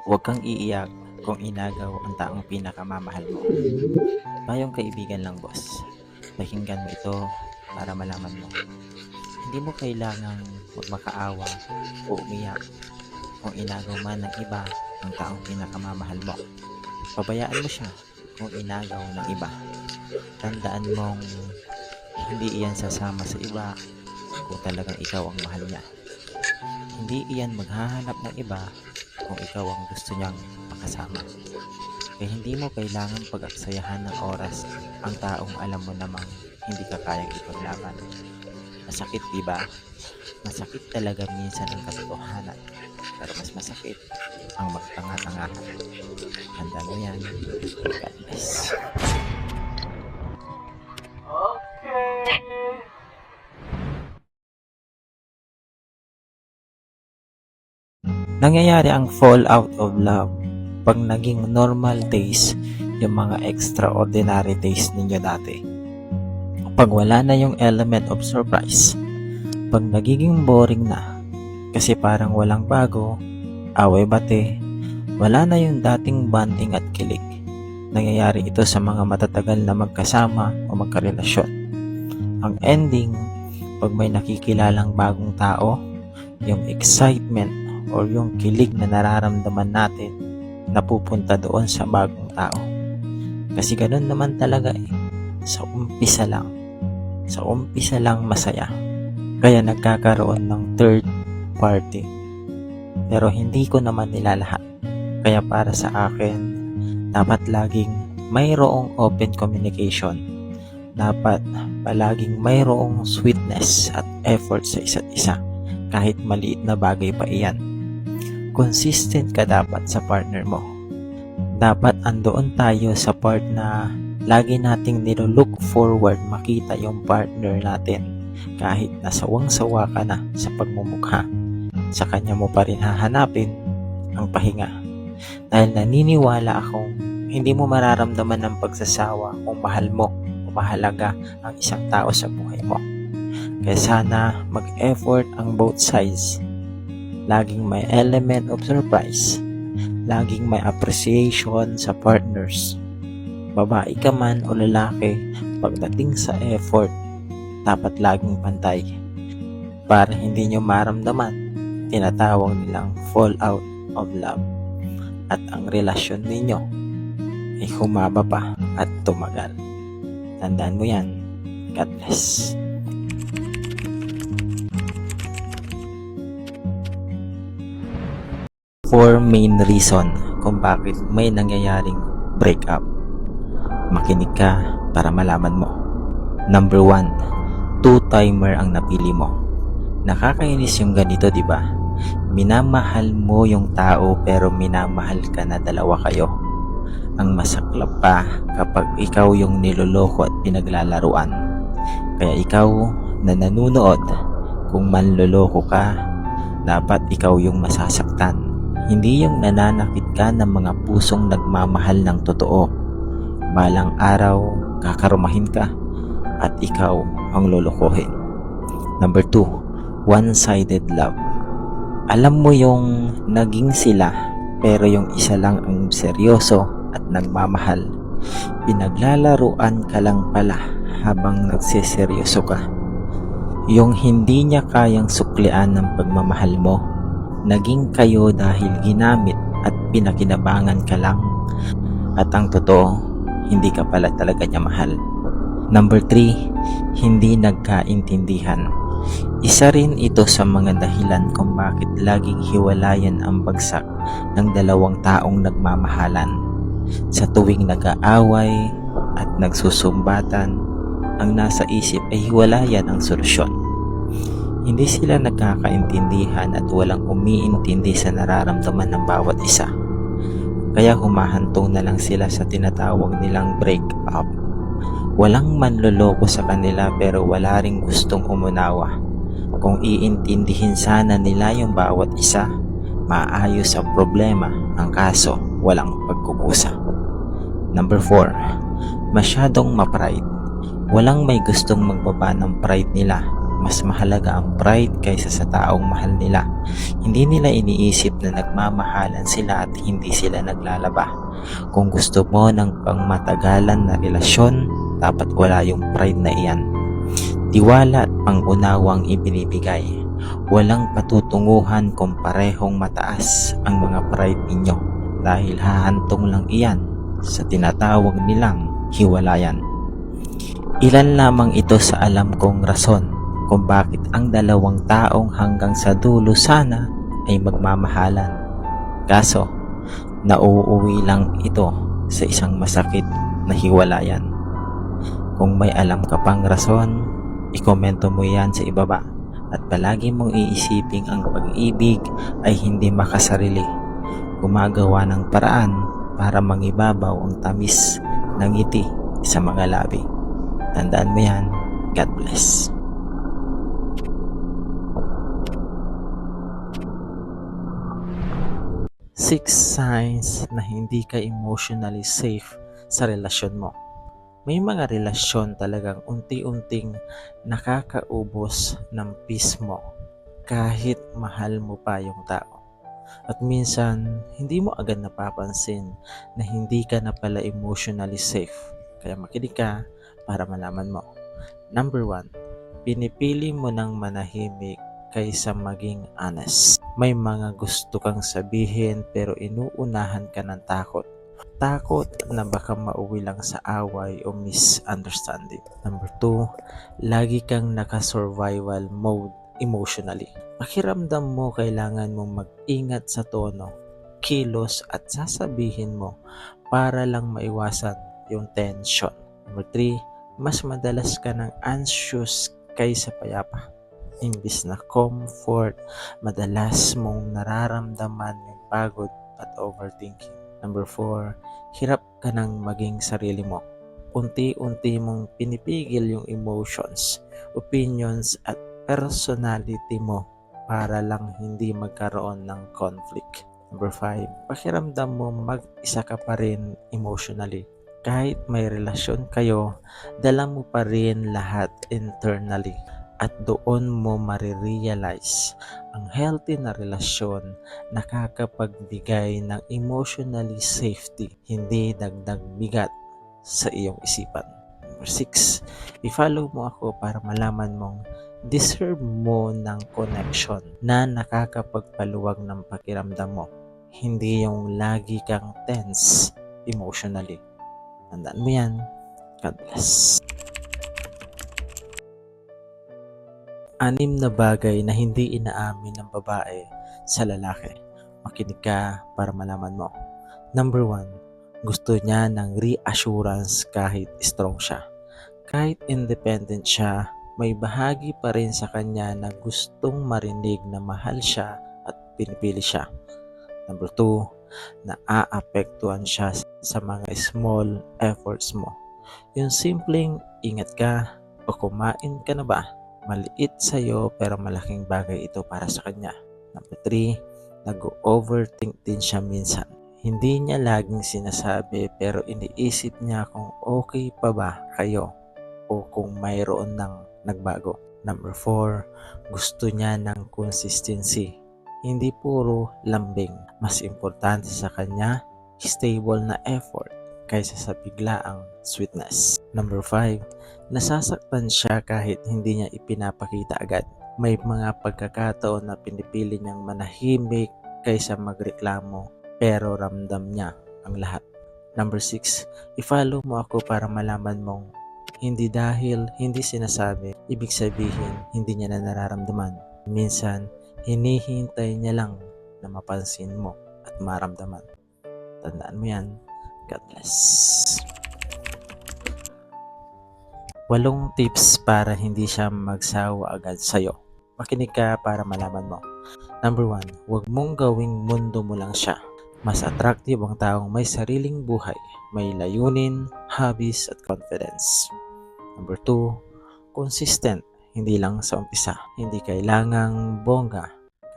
Huwag kang iiyak kung inagaw ang taong pinakamamahal mo. Payong kaibigan lang, boss. Pakinggan mo ito para malaman mo. Hindi mo kailangang magmakaawa o umiyak kung inagaw man ng iba ang taong pinakamamahal mo. Pabayaan mo siya kung inagaw ng iba. Tandaan mong hindi iyan sasama sa iba kung talagang ikaw ang mahal niya. Hindi iyan maghahanap ng iba kung ikaw ang gusto niyang makasama. Kaya hindi mo kailangan pag-aksayahan ng oras ang taong alam mo namang hindi ka kayang ipaglaban. Masakit, di ba? Masakit talaga minsan ang katotohanan. Pero mas masakit ang magtanga-tangahan. Handa mo yan. God bless. Nangyayari ang fall out of love pag naging normal days yung mga extraordinary days ninyo dati. Pag wala na yung element of surprise. Pag nagiging boring na kasi parang walang bago, away bate, wala na yung dating bonding at kilig. Nangyayari ito sa mga matatagal na magkasama o magkarelasyon. Ang ending, pag may nakikilalang bagong tao, yung excitement or yung kilig na nararamdaman natin napupunta doon sa bagong tao. Kasi ganun naman talaga eh. Sa umpisa lang masaya. Kaya nagkakaroon ng third party. Pero hindi ko naman nilalahat. Kaya para sa akin, dapat laging mayroong open communication. Dapat palaging mayroong sweetness at effort sa isa't isa. Kahit maliit na bagay pa iyan. Consistent ka dapat sa partner mo. Dapat andoon tayo sa part na lagi nating nilook forward makita yung partner natin kahit nasawang-sawa ka na sa pagmumukha. Sa kanya mo pa rin hahanapin ang pahinga. Dahil naniniwala akong hindi mo mararamdaman ng pagsasawa kung mahal mo o mahalaga ang isang tao sa buhay mo. Kaya sana mag-effort ang both sides. Laging may element of surprise. Laging may appreciation sa partners. Babae ka man o lalaki, pagdating sa effort, dapat laging pantay. Para hindi nyo maramdaman, tinatawag nilang fall out of love. At ang relasyon ninyo ay humaba pa at tumagal. Tandaan mo yan. God bless. 4 main reason kung bakit may nangyayaring breakup. Makinig ka para malaman mo. Number 1, two-timer ang napili mo. Nakakainis yung ganito, di ba? Minamahal mo yung tao pero minamahal ka na dalawa kayo. Ang masaklap pa kapag ikaw yung niloloko at pinaglalaruan. Kaya ikaw na nanunood, kung manloloko ka, dapat ikaw yung masasaktan. Hindi yung nananakit ka ng mga pusong nagmamahal ng totoo. Balang araw, kakarumahin ka at ikaw ang lolokohin. Number 2, one-sided love. Alam mo yung naging sila pero yung isa lang ang seryoso at nagmamahal. Pinaglalaruan ka lang pala habang nagseseryoso ka. Yung hindi niya kayang suklian ng pagmamahal mo. Naging kayo dahil ginamit at pinakinabangan ka lang. At ang totoo, hindi ka pala talaga niya mahal. Number 3, hindi nagkaintindihan. Isa rin ito sa mga dahilan kung bakit laging hiwalayan ang bagsak ng dalawang taong nagmamahalan. Sa tuwing nag-aaway at nagsusumbatan, ang nasa isip ay hiwalayan ang solusyon. Hindi sila nagkakaintindihan at walang umiintindi sa nararamdaman ng bawat isa. Kaya humahantong na lang sila sa tinatawag nilang break up. Walang manloloko sa kanila pero wala ring gustong umunawa. Kung iintindihin sana nila yung bawat isa, maayos ang problema. Ang kaso, walang pagkukusa. Number 4, masyadong ma-pride. Walang may gustong magbaba ng pride nila. mas mahalaga ang pride kaysa sa taong mahal nila. Hindi nila iniisip na nagmamahalan sila at hindi sila naglalaba. Kung gusto mo ng pangmatagalan na relasyon, dapat wala yung pride na iyan. Tiwala at pangunawang ibinibigay. Walang patutunguhan kung parehong mataas ang mga pride ninyo dahil hahantong lang iyan sa tinatawag nilang hiwalayan. Ilan lamang ito sa alam kong rason kung bakit ang dalawang taong hanggang sa dulo sana ay magmamahalan. Kaso, nauuwi lang ito sa isang masakit na hiwalayan. Kung may alam ka pang rason, ikomento mo yan sa ibaba at palagi mong iisiping ang pag-ibig ay hindi makasarili. Gumagawa ng paraan para mangibabaw ang tamis ng ngiti sa mga labi. Tandaan mo yan. God bless. Six signs na hindi ka emotionally safe sa relasyon mo. May mga relasyon talagang unti-unting nakakaubos ng peace mo kahit mahal mo pa yung tao. At minsan, hindi mo agad napapansin na hindi ka na pala emotionally safe. Kaya makinig ka para malaman mo. Number 1, pinipili mo ng manahimik kaysa maging honest. May mga gusto kang sabihin pero inuunahan ka ng takot. Takot na baka mauwi lang sa away o misunderstanding. Number 2, lagi kang naka-survival mode emotionally. Pakiramdam mo kailangan mong mag-ingat sa tono, kilos at sasabihin mo para lang maiwasan yung tension. Number 3, mas madalas ka ng anxious kaysa payapa. Imbis na comfort, madalas mong nararamdaman yung pagod at overthinking. Number 4, hirap ka ng maging sarili mo. Unti-unti mong pinipigil yung emotions, opinions at personality mo para lang hindi magkaroon ng conflict. Number 5, pakiramdam mo mag-isa ka pa rin emotionally. Kahit may relasyon kayo, dala mo pa rin lahat internally. At doon mo marirealize ang healthy na relasyon nakakapagbigay ng emotionally safety, hindi dagdag bigat sa iyong isipan. Number 6, i-follow mo ako para malaman mong deserve mo ng connection na nakakapagpaluwag ng pakiramdam mo, hindi yung lagi kang tense emotionally. Tandaan mo yan. God bless. 6 na bagay na hindi inaamin ng babae sa lalaki. Makinig ka para malaman mo. Number 1, gusto niya ng reassurance kahit strong siya. Kahit independent siya, may bahagi pa rin sa kanya na gustong marinig na mahal siya at pinipili siya. Number 2, naaapektuhan siya sa mga small efforts mo. Yung simpleng ingat ka o kumain ka na ba? Maliit sa'yo pero malaking bagay ito para sa kanya. Number 3, nag-overthink din siya minsan. Hindi niya laging sinasabi pero iniisip niya kung okay pa ba kayo o kung mayroon nang nagbago. Number 4, gusto niya ng consistency. Hindi puro lambing. Mas importante sa kanya, stable na effort kaysa sa biglaang sweetness. Number 5, nasasaktan siya kahit hindi niya ipinapakita agad. May mga pagkakataon na pinipili niyang manahimik kaysa magreklamo pero ramdam niya ang lahat. Number 6, i-follow mo ako para malaman mong hindi dahil hindi sinasabi, ibig sabihin hindi niya na nararamdaman. Minsan, hinihintay niya lang na mapansin mo at maramdaman. Tandaan mo yan. God bless. 8 tips para hindi siya magsawa agad sa'yo. Makinig ka para malaman mo. Number 1, huwag mong gawing mundo mo lang siya. Mas attractive ang taong may sariling buhay, may layunin, hobbies at confidence. Number 2, consistent, hindi lang sa umpisa. Hindi kailangang bongga,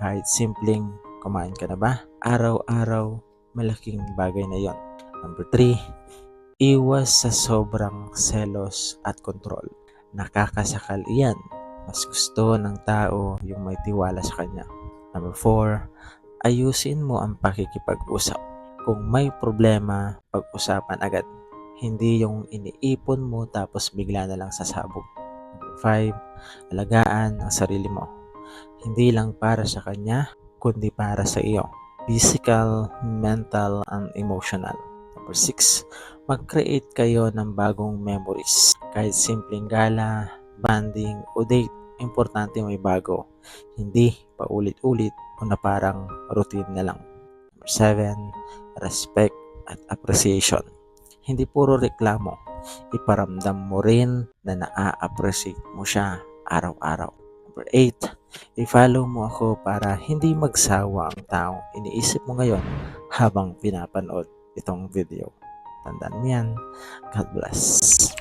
kahit simpleng kumain ka na ba? Araw-araw, malaking bagay na yon. Number 3, iwas sa sobrang selos at control. Nakakasakal iyan Mas gusto ng tao yung may tiwala sa kanya. Number 4, ayusin mo ang pakikipag-usap. Kung may problema, pag-usapan agad. Hindi yung iniipon mo tapos bigla na lang sasabog. Number 5, alagaan ang sarili mo. Hindi lang para sa kanya, kundi para sa iyo. Physical, mental, and emotional. Number 6, mag-create kayo ng bagong memories. Kahit simpleng gala, banding, o date, importante may bago. Hindi paulit-ulit o na parang routine na lang. Number 7, respect at appreciation. Hindi puro reklamo. Iparamdam mo rin na naa-appreciate mo siya araw-araw. Number 8, i-follow mo ako para hindi magsawa ang taong iniisip mo ngayon habang pinapanood itong video. Tandaan mo yan. God bless.